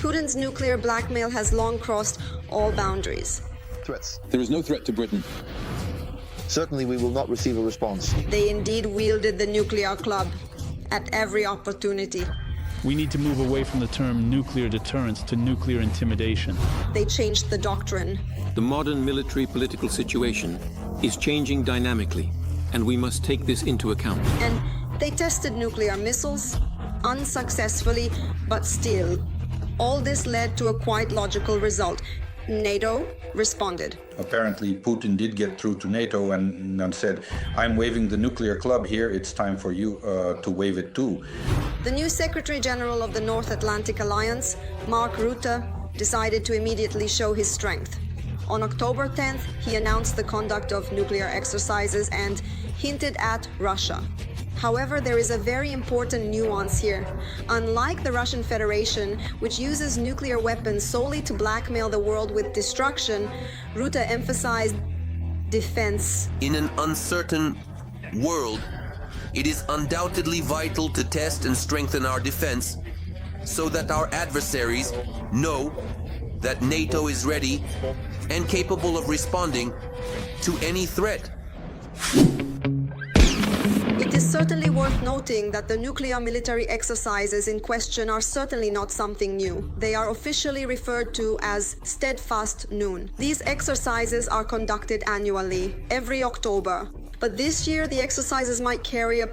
Putin's nuclear blackmail has long crossed all boundaries. Threats. There is no threat to Britain. Certainly we will not receive a response. They indeed wielded the nuclear club at every opportunity. We need to move away from the term nuclear deterrence to nuclear intimidation. They changed the doctrine. The modern military political situation is changing dynamically, and we must take this into account. And they tested nuclear missiles, unsuccessfully, but still. All this led to a quite logical result. NATO responded. Apparently, Putin did get through to NATO and said, I'm waving the nuclear club here, it's time for you to wave it too. The new Secretary General of the North Atlantic Alliance, Mark Rutte, decided to immediately show his strength. On October 10th, he announced the conduct of nuclear exercises and hinted at Russia. However, there is a very important nuance here. Unlike the Russian Federation, which uses nuclear weapons solely to blackmail the world with destruction, Rutte emphasized defense. In an uncertain world, it is undoubtedly vital to test and strengthen our defense so that our adversaries know that NATO is ready and capable of responding to any threat. It is certainly worth noting that the nuclear military exercises in question are certainly not something new. They are officially referred to as Steadfast Noon. These exercises are conducted annually, every October. But this year, the exercises might carry a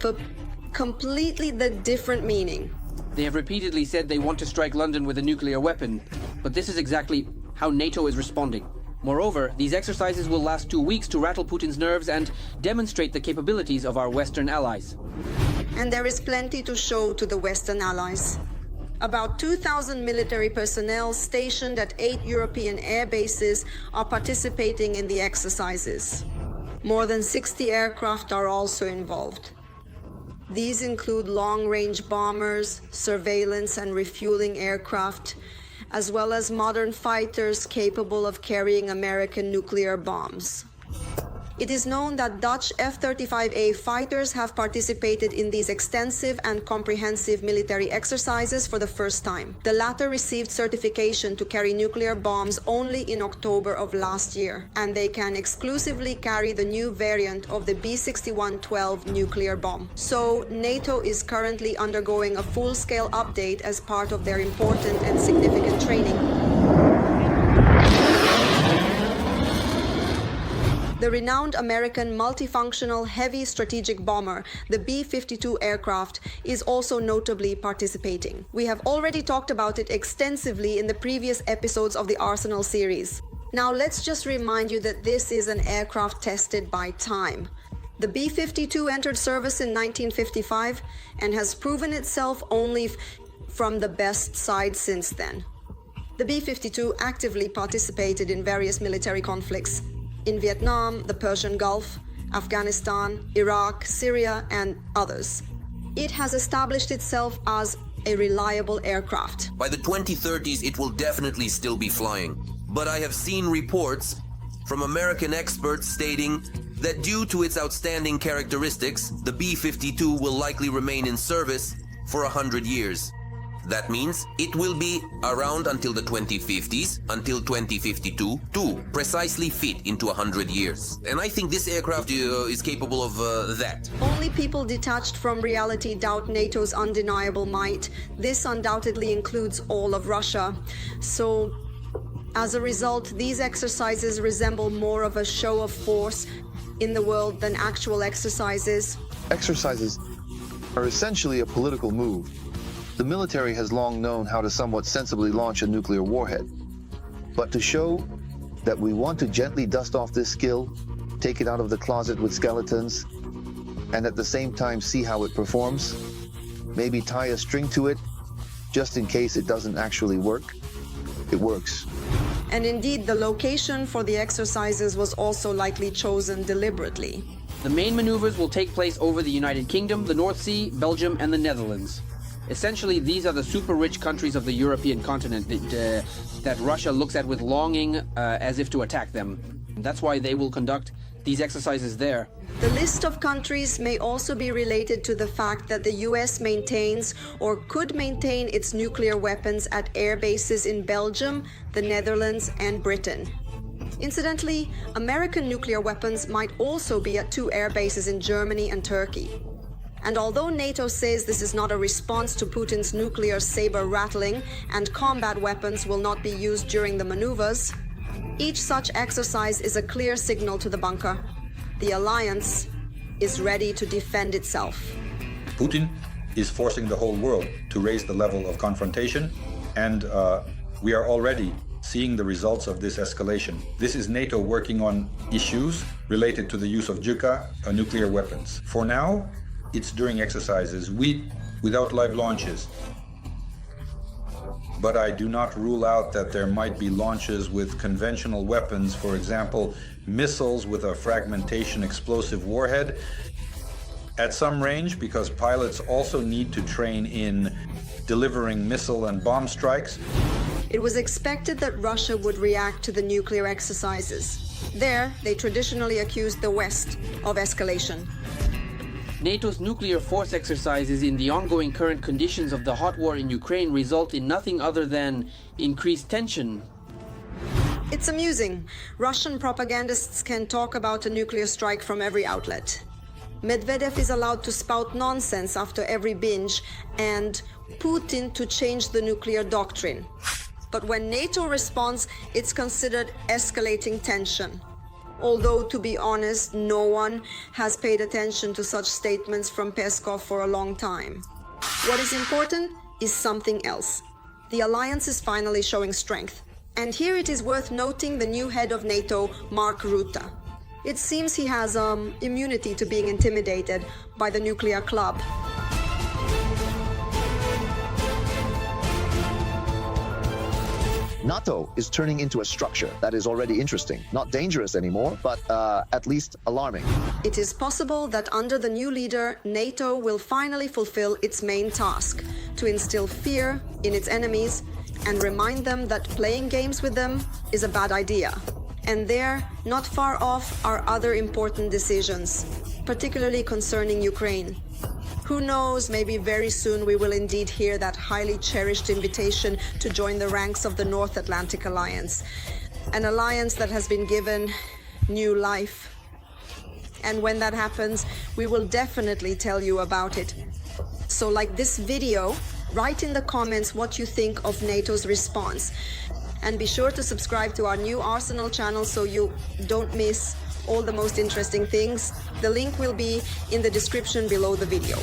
completely different meaning. They have repeatedly said they want to strike London with a nuclear weapon, but this is exactly how NATO is responding. Moreover, these exercises will last 2 weeks to rattle Putin's nerves and demonstrate the capabilities of our Western allies. And there is plenty to show to the Western allies. About 2,000 military personnel stationed at 8 European air bases are participating in the exercises. More than 60 aircraft are also involved. These include long-range bombers, surveillance and refueling aircraft, as well as modern fighters capable of carrying American nuclear bombs. It is known that Dutch F-35A fighters have participated in these extensive and comprehensive military exercises for the first time. The latter received certification to carry nuclear bombs only in October of last year, and they can exclusively carry the new variant of the B-6112 nuclear bomb. So, NATO is currently undergoing a full-scale update as part of their important and significant training. The renowned American multifunctional heavy strategic bomber, the B-52 aircraft, is also notably participating. We have already talked about it extensively in the previous episodes of the Arsenal series. Now let's just remind you that this is an aircraft tested by time. The B-52 entered service in 1955 and has proven itself only from the best side since then. The B-52 actively participated in various military conflicts in Vietnam, the Persian Gulf, Afghanistan, Iraq, Syria, and others. It has established itself as a reliable aircraft. By the 2030s, it will definitely still be flying. But I have seen reports from American experts stating that due to its outstanding characteristics, the B-52 will likely remain in service for 100 years. That means it will be around until the 2050s, until 2052, to precisely fit into 100 years. And I think this aircraft is capable of that. Only people detached from reality doubt NATO's undeniable might. This undoubtedly includes all of Russia. So, as a result, these exercises resemble more of a show of force in the world than actual exercises. Exercises are essentially a political move. The military has long known how to somewhat sensibly launch a nuclear warhead. But to show that we want to gently dust off this skill, take it out of the closet with skeletons, and at the same time see how it performs, maybe tie a string to it, just in case it doesn't actually work, it works. And indeed, the location for the exercises was also likely chosen deliberately. The main maneuvers will take place over the United Kingdom, the North Sea, Belgium, and the Netherlands. Essentially, these are the super-rich countries of the European continent that Russia looks at with longing as if to attack them. That's why they will conduct these exercises there. The list of countries may also be related to the fact that the US maintains or could maintain its nuclear weapons at air bases in Belgium, the Netherlands, and Britain. Incidentally, American nuclear weapons might also be at 2 air bases in Germany and Turkey. And although NATO says this is not a response to Putin's nuclear saber rattling and combat weapons will not be used during the maneuvers, each such exercise is a clear signal to the bunker. The alliance is ready to defend itself. Putin is forcing the whole world to raise the level of confrontation, and we are already seeing the results of this escalation. This is NATO working on issues related to the use of JUCA, nuclear weapons. For now, it's during exercises, without live launches. But I do not rule out that there might be launches with conventional weapons, for example, missiles with a fragmentation explosive warhead at some range, because pilots also need to train in delivering missile and bomb strikes. It was expected that Russia would react to the nuclear exercises. There, they traditionally accused the West of escalation. NATO's nuclear force exercises in the ongoing current conditions of the hot war in Ukraine result in nothing other than increased tension. It's amusing. Russian propagandists can talk about a nuclear strike from every outlet. Medvedev is allowed to spout nonsense after every binge, and Putin to change the nuclear doctrine. But when NATO responds, it's considered escalating tension. Although, to be honest, no one has paid attention to such statements from Peskov for a long time. What is important is something else. The alliance is finally showing strength. And here it is worth noting the new head of NATO, Mark Rutte. It seems he has immunity to being intimidated by the nuclear club. NATO is turning into a structure that is already interesting, not dangerous anymore, but at least alarming. It is possible that under the new leader, NATO will finally fulfill its main task, to instill fear in its enemies and remind them that playing games with them is a bad idea. And there, not far off, are other important decisions, particularly concerning Ukraine. Who knows, maybe very soon we will indeed hear that highly cherished invitation to join the ranks of the North Atlantic Alliance, an alliance that has been given new life. And when that happens, we will definitely tell you about it. So like this video, write in the comments what you think of NATO's response. And be sure to subscribe to our new Arsenal channel so you don't miss all the most interesting things. The link will be in the description below the video.